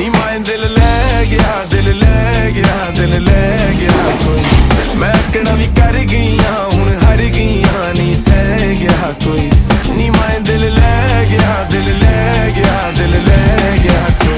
नी माए दिल ले गया, दिल ले गया, दिल ले गया कोई। मैं अकड़ा भी कर गईया हुण हर गईया, नी सह गया कोई। नी माए दिल ले गया, दिल ले गया, दिल ले गया कोई।